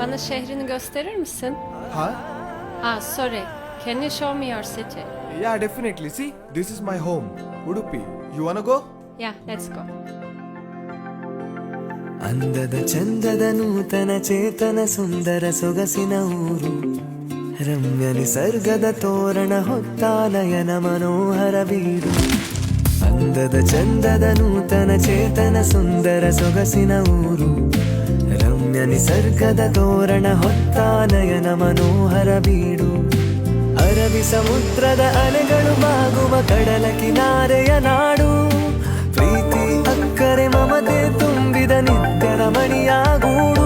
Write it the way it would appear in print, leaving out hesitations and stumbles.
Bana şehrini gösterir misin? Huh? Sorry. Can you show me your city? Yeah, definitely. See, this is my home, Udupi. You wanna go? Yeah, let's go. ಅಂದದ ಚಂದದ ನೂತನ ಚೇತನ ಸುಂದರ ಸೊಗಸಿನ ಊರು ರಮ್ಯ ನಿಸರ್ಗದ ತೋರಣ ಹೊತ್ತ ನಯನ ಮನೋಹರ ಬೀಡು ಅಂದದ ಚಂದದ ನೂತನ ಚೇತನ ಸುಂದರ ಸೊಗಸಿನ ಊರು ರಮ್ಯ ನಿಸರ್ಗದ ತೋರಣ ಹೊತ್ತ ನಯನ ಮನೋಹರ ಬೀಡು ಅರಬ್ಬಿ ಸಮುದ್ರದ ಅಲೆಗಳು ಬಾಗುವ ಕಡಲ ಕಿನಾರೆಯ ನಾಡು ಪ್ರೀತಿ ಅಕ್ಕರೆ ಮಮತೆ ತುಂಬಿದ ನಿತ್ಯ ರಮಣೀಯ ಗೂಡು